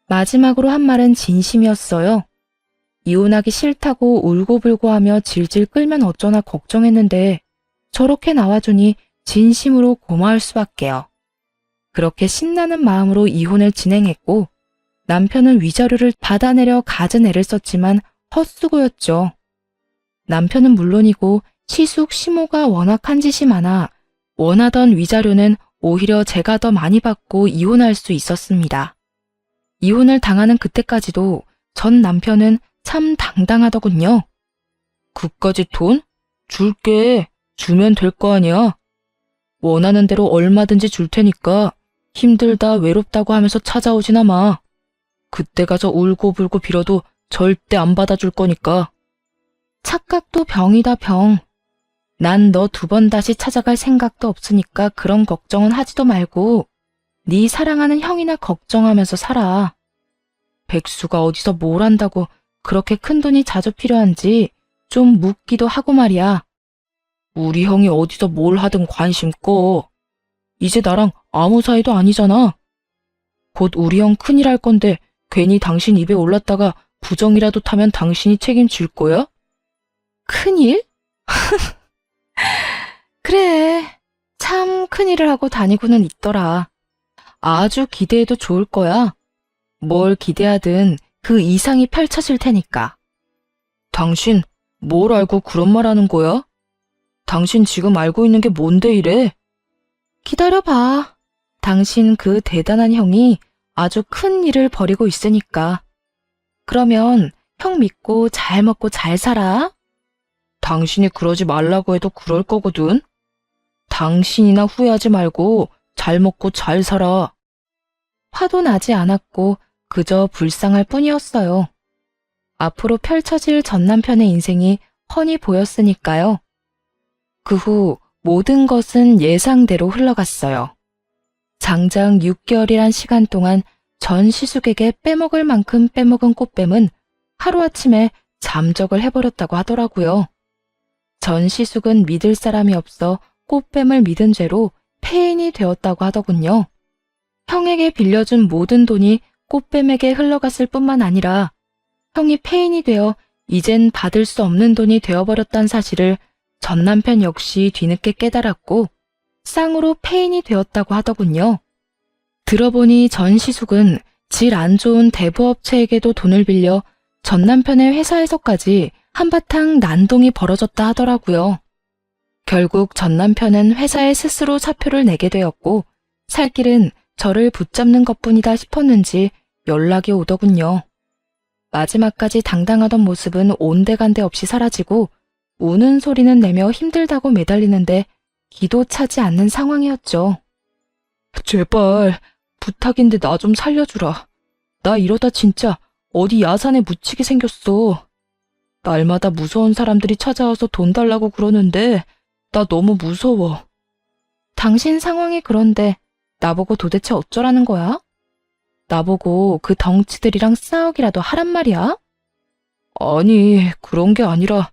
마지막으로 한 말은 진심이었어요. 이혼하기 싫다고 울고불고 하며 질질 끌면 어쩌나 걱정했는데 저렇게 나와주니 진심으로 고마울 수밖에요. 그렇게 신나는 마음으로 이혼을 진행했고 남편은 위자료를 받아내려 갖은 애를 썼지만 헛수고였죠. 남편은 물론이고 시숙, 시모가 워낙 한 짓이 많아 원하던 위자료는 오히려 제가 더 많이 받고 이혼할 수 있었습니다. 이혼을 당하는 그때까지도 전 남편은 참 당당하더군요. 그까짓 돈? 줄게. 주면 될 거 아니야. 원하는 대로 얼마든지 줄 테니까 힘들다 외롭다고 하면서 찾아오지나 마. 그때 가서 울고불고 빌어도 절대 안 받아줄 거니까. 착각도 병이다 병. 난 너 2번 다시 찾아갈 생각도 없으니까 그런 걱정은 하지도 말고 네 사랑하는 형이나 걱정하면서 살아. 백수가 어디서 뭘 한다고 그렇게 큰 돈이 자주 필요한지 좀 묻기도 하고 말이야. 우리 형이 어디서 뭘 하든 관심 꺼. 이제 나랑 아무 사이도 아니잖아. 곧 우리 형 큰일 할 건데 괜히 당신 입에 올랐다가 부정이라도 타면 당신이 책임질 거야? 큰일? 그래, 참 큰일을 하고 다니고는 있더라. 아주 기대해도 좋을 거야. 뭘 기대하든 그 이상이 펼쳐질 테니까. 당신 뭘 알고 그런 말 하는 거야? 당신 지금 알고 있는 게 뭔데 이래? 기다려봐. 당신 그 대단한 형이 아주 큰 일을 벌이고 있으니까. 그러면 형 믿고 잘 먹고 잘 살아. 당신이 그러지 말라고 해도 그럴 거거든. 당신이나 후회하지 말고 잘 먹고 잘 살아. 화도 나지 않았고 그저 불쌍할 뿐이었어요. 앞으로 펼쳐질 전 남편의 인생이 훤히 보였으니까요. 그 후 모든 것은 예상대로 흘러갔어요. 장장 6개월이란 시간 동안 전 시숙에게 빼먹을 만큼 빼먹은 꽃뱀은 하루아침에 잠적을 해버렸다고 하더라고요. 전 시숙은 믿을 사람이 없어 꽃뱀을 믿은 죄로 폐인이 되었다고 하더군요. 형에게 빌려준 모든 돈이 꽃뱀에게 흘러갔을 뿐만 아니라 형이 폐인이 되어 이젠 받을 수 없는 돈이 되어버렸다는 사실을 전 남편 역시 뒤늦게 깨달았고 쌍으로 폐인이 되었다고 하더군요. 들어보니 전 시숙은 질 안 좋은 대부업체에게도 돈을 빌려 전 남편의 회사에서까지 한바탕 난동이 벌어졌다 하더라고요. 결국 전 남편은 회사에 스스로 사표를 내게 되었고 살 길은 저를 붙잡는 것뿐이다 싶었는지 연락이 오더군요. 마지막까지 당당하던 모습은 온데간데 없이 사라지고 우는 소리는 내며 힘들다고 매달리는데 기도 차지 않는 상황이었죠. 제발 부탁인데 나 좀 살려주라. 나 이러다 진짜 어디 야산에 묻히게 생겼어. 날마다 무서운 사람들이 찾아와서 돈 달라고 그러는데 나 너무 무서워. 당신 상황이 그런데 나보고 도대체 어쩌라는 거야? 나보고 그 덩치들이랑 싸우기라도 하란 말이야? 아니, 그런 게 아니라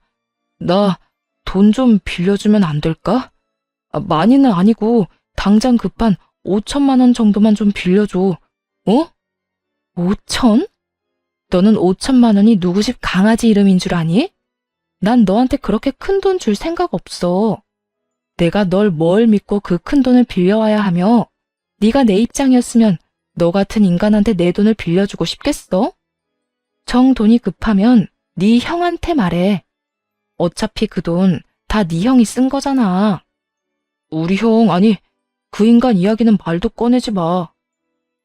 나 돈 좀 빌려주면 안 될까? 많이는 아니고 당장 급한 5천만 원 정도만 좀 빌려줘. 어? 5천? 너는 5천만 원이 누구 집 강아지 이름인 줄 아니? 난 너한테 그렇게 큰 돈 줄 생각 없어. 내가 널 뭘 믿고 그 큰 돈을 빌려와야 하며 네가 내 입장이었으면 너 같은 인간한테 내 돈을 빌려주고 싶겠어? 정 돈이 급하면 네 형한테 말해. 어차피 그 돈 다 네 형이 쓴 거잖아. 우리 형, 아니, 그 인간 이야기는 말도 꺼내지 마.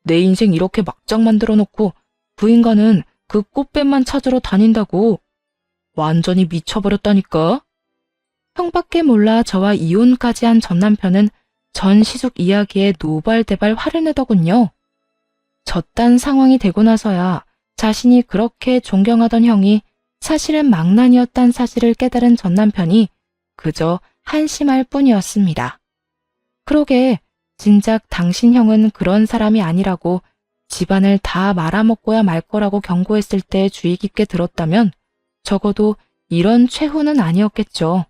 내 인생 이렇게 막장 만들어 놓고 그 인간은 그 꽃뱀만 찾으러 다닌다고. 완전히 미쳐버렸다니까. 형밖에 몰라 저와 이혼까지 한 전 남편은 전 시숙 이야기에 노발대발 화를 내더군요. 저딴 상황이 되고 나서야 자신이 그렇게 존경하던 형이 사실은 망난이었단 사실을 깨달은 전 남편이 그저 한심할 뿐이었습니다. 그러게 진작 당신 형은 그런 사람이 아니라고 집안을 다 말아먹고야 말 거라고 경고했을 때 주의 깊게 들었다면 적어도 이런 최후는 아니었겠죠.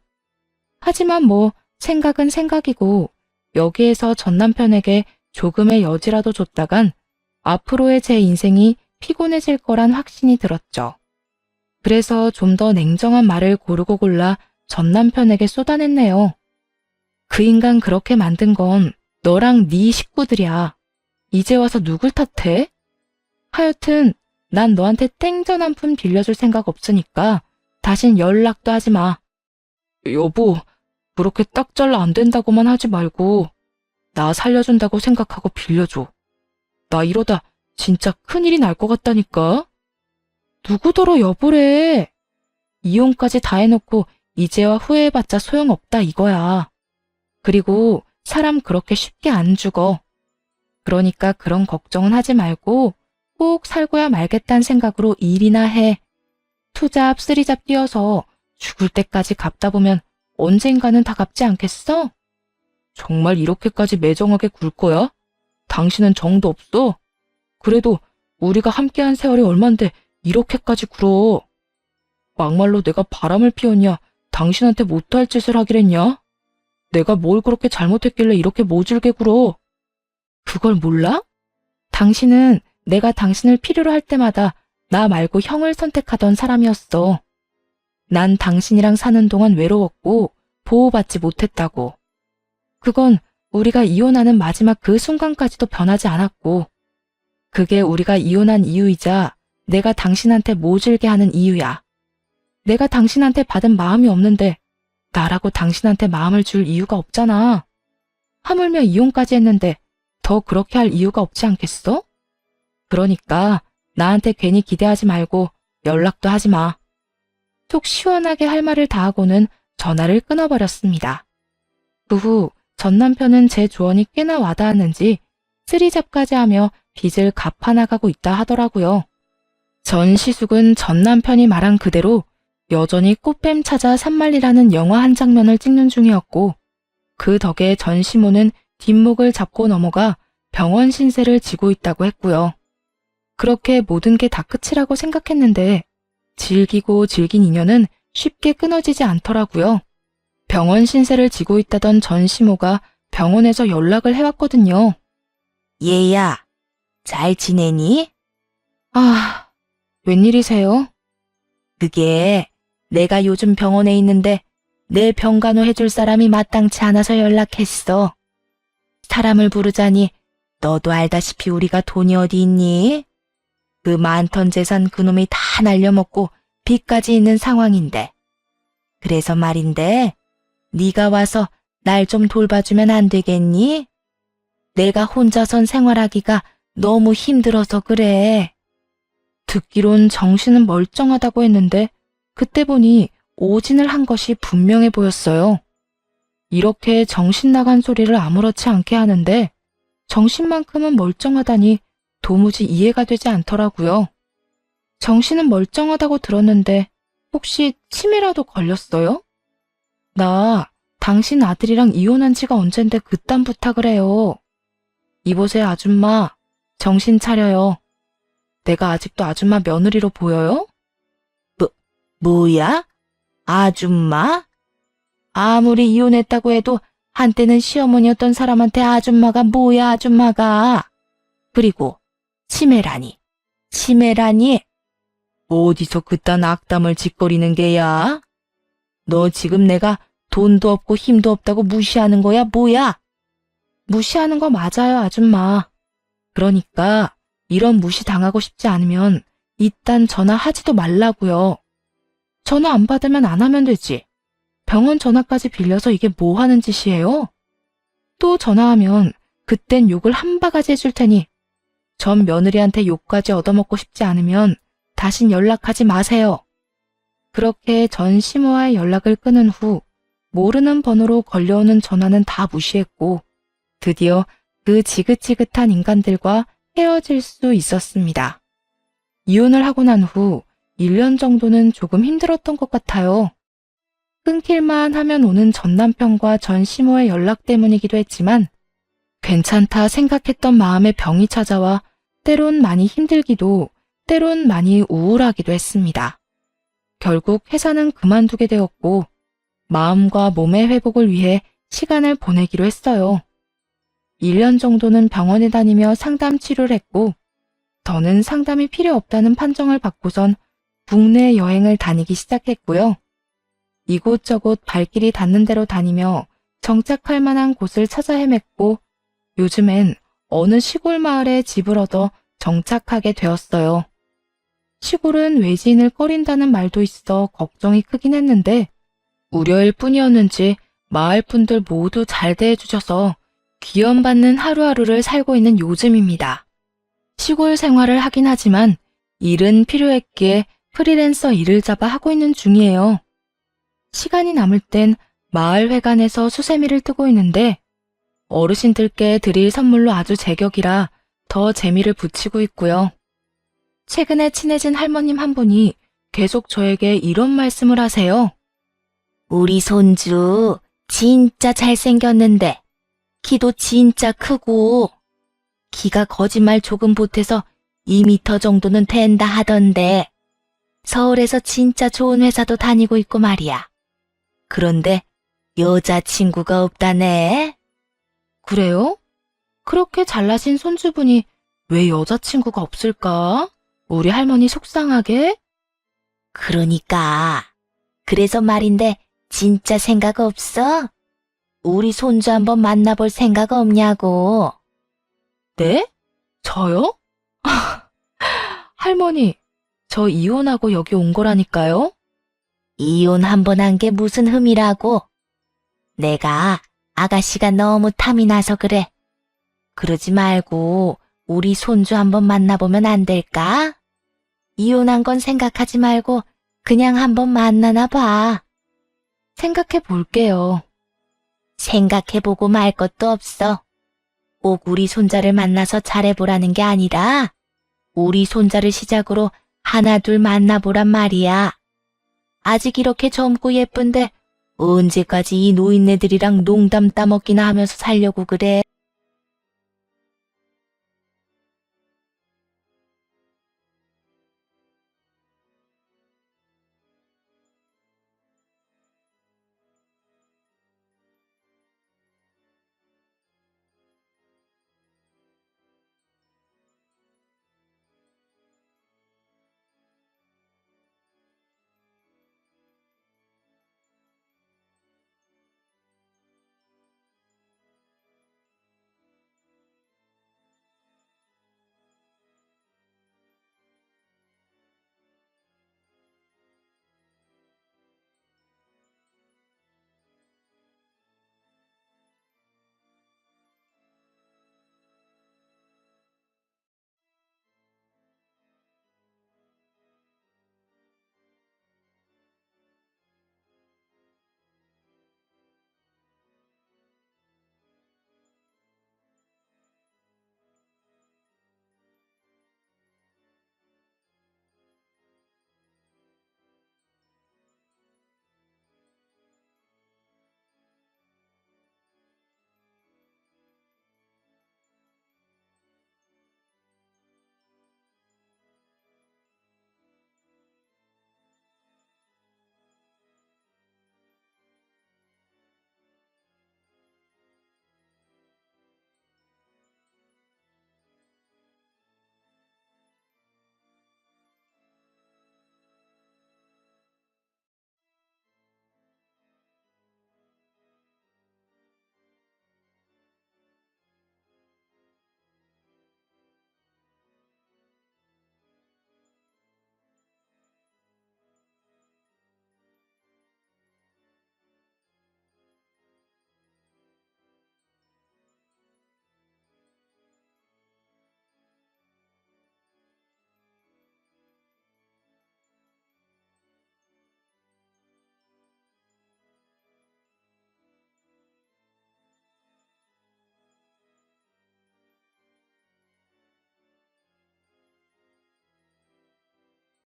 하지만 생각은 생각이고 여기에서 전 남편에게 조금의 여지라도 줬다간 앞으로의 제 인생이 피곤해질 거란 확신이 들었죠. 그래서 좀 더 냉정한 말을 고르고 골라 전 남편에게 쏟아냈네요. 그 인간 그렇게 만든 건 너랑 네 식구들이야. 이제 와서 누굴 탓해? 하여튼 난 너한테 땡전 한 푼 빌려줄 생각 없으니까 다신 연락도 하지 마. 여보, 그렇게 딱 잘라 안 된다고만 하지 말고 나 살려준다고 생각하고 빌려줘. 나 이러다 진짜 큰일이 날 것 같다니까. 누구더러 여보래. 이혼까지 다 해놓고 이제와 후회해봤자 소용없다 이거야. 그리고 사람 그렇게 쉽게 안 죽어. 그러니까 그런 걱정은 하지 말고 꼭 살고야 말겠다는 생각으로 일이나 해. 투잡, 쓰리잡 뛰어서 죽을 때까지 갚다 보면 언젠가는 다 갚지 않겠어? 정말 이렇게까지 매정하게 굴 거야? 당신은 정도 없어? 그래도 우리가 함께한 세월이 얼만데 이렇게까지 굴어. 막말로 내가 바람을 피웠냐? 당신한테 못할 짓을 하기랬냐? 내가 뭘 그렇게 잘못했길래 이렇게 모질게 굴어? 그걸 몰라? 당신은 내가 당신을 필요로 할 때마다 나 말고 형을 선택하던 사람이었어. 난 당신이랑 사는 동안 외로웠고 보호받지 못했다고. 그건 우리가 이혼하는 마지막 그 순간까지도 변하지 않았고, 그게 우리가 이혼한 이유이자 내가 당신한테 모질게 하는 이유야. 내가 당신한테 받은 마음이 없는데 나라고 당신한테 마음을 줄 이유가 없잖아. 하물며 이혼까지 했는데 더 그렇게 할 이유가 없지 않겠어? 그러니까 나한테 괜히 기대하지 말고 연락도 하지 마. 속 시원하게 할 말을 다 하고는 전화를 끊어버렸습니다. 그 후 전 남편은 제 조언이 꽤나 와닿았는지 쓰리잡까지 하며 빚을 갚아나가고 있다 하더라고요. 전 시숙은 전 남편이 말한 그대로 여전히 꽃뱀 찾아 산만리라는 영화 한 장면을 찍는 중이었고, 그 덕에 전 시모는 뒷목을 잡고 넘어가 병원 신세를 지고 있다고 했고요. 그렇게 모든 게 다 끝이라고 생각했는데 질기고 질긴 인연은 쉽게 끊어지지 않더라고요. 병원 신세를 지고 있다던 전 시모가 병원에서 연락을 해왔거든요. 얘야, 잘 지내니? 아, 웬일이세요? 그게 내가 요즘 병원에 있는데 내 병간호 해줄 사람이 마땅치 않아서 연락했어. 사람을 부르자니 너도 알다시피 우리가 돈이 어디 있니? 그 많던 재산 그놈이 다 날려먹고 빚까지 있는 상황인데. 그래서 말인데 네가 와서 날 좀 돌봐주면 안 되겠니? 내가 혼자선 생활하기가 너무 힘들어서 그래. 듣기론 정신은 멀쩡하다고 했는데 그때 보니 오진을 한 것이 분명해 보였어요. 이렇게 정신 나간 소리를 아무렇지 않게 하는데 정신만큼은 멀쩡하다니 도무지 이해가 되지 않더라고요. 정신은 멀쩡하다고 들었는데 혹시 치매라도 걸렸어요? 나 당신 아들이랑 이혼한 지가 언젠데 그딴 부탁을 해요. 이보세요 아줌마, 정신 차려요. 내가 아직도 아줌마 며느리로 보여요? 뭐야? 아줌마? 아무리 이혼했다고 해도 한때는 시어머니였던 사람한테 아줌마가 뭐야, 아줌마가. 그리고 치매라니. 어디서 그딴 악담을 짓거리는 게야? 너 지금 내가 돈도 없고 힘도 없다고 무시하는 거야, 뭐야? 무시하는 거 맞아요, 아줌마. 그러니까 이런 무시 당하고 싶지 않으면 이딴 전화하지도 말라고요. 전화 안 받으면 안 하면 되지. 병원 전화까지 빌려서 이게 뭐 하는 짓이에요? 또 전화하면 그땐 욕을 한 바가지 해줄 테니 전 며느리한테 욕까지 얻어먹고 싶지 않으면 다신 연락하지 마세요. 그렇게 전 시모와의 연락을 끊은 후 모르는 번호로 걸려오는 전화는 다 무시했고 드디어 그 지긋지긋한 인간들과 헤어질 수 있었습니다. 이혼을 하고 난 후 1년 정도는 조금 힘들었던 것 같아요. 끊길만 하면 오는 전 남편과 전 시모의 연락 때문이기도 했지만 괜찮다 생각했던 마음에 병이 찾아와 때론 많이 힘들기도, 때론 많이 우울하기도 했습니다. 결국 회사는 그만두게 되었고, 마음과 몸의 회복을 위해 시간을 보내기로 했어요. 1년 정도는 병원에 다니며 상담 치료를 했고, 더는 상담이 필요 없다는 판정을 받고선 국내 여행을 다니기 시작했고요. 이곳저곳 발길이 닿는 대로 다니며 정착할 만한 곳을 찾아 헤맸고, 요즘엔 어느 시골 마을에 집을 얻어 정착하게 되었어요. 시골은 외지인을 꺼린다는 말도 있어 걱정이 크긴 했는데, 우려일 뿐이었는지 마을 분들 모두 잘 대해주셔서 귀염받는 하루하루를 살고 있는 요즘입니다. 시골 생활을 하긴 하지만 일은 필요했기에 프리랜서 일을 잡아 하고 있는 중이에요. 시간이 남을 땐 마을 회관에서 수세미를 뜨고 있는데 어르신들께 드릴 선물로 아주 제격이라 더 재미를 붙이고 있고요. 최근에 친해진 할머님 한 분이 계속 저에게 이런 말씀을 하세요. 우리 손주 진짜 잘생겼는데 키도 진짜 크고 키가 거짓말 조금 보태서 2미터 정도는 된다 하던데 서울에서 진짜 좋은 회사도 다니고 있고 말이야. 그런데 여자친구가 없다네. 그래요? 그렇게 잘나신 손주분이 왜 여자친구가 없을까? 우리 할머니 속상하게? 그러니까. 그래서 말인데 진짜 생각 없어? 우리 손주 한번 만나볼 생각 없냐고. 네? 저요? 할머니, 저 이혼하고 여기 온 거라니까요? 이혼 한 번 한 게 무슨 흠이라고. 내가 아가씨가 너무 탐이 나서 그래. 그러지 말고 우리 손주 한번 만나보면 안 될까? 이혼한 건 생각하지 말고 그냥 한번 만나나 봐. 생각해 볼게요. 생각해보고 말 것도 없어. 꼭 우리 손자를 만나서 잘해보라는 게 아니라 우리 손자를 시작으로 하나 둘 만나보란 말이야. 아직 이렇게 젊고 예쁜데 언제까지 이 노인네들이랑 농담 따먹기나 하면서 살려고 그래?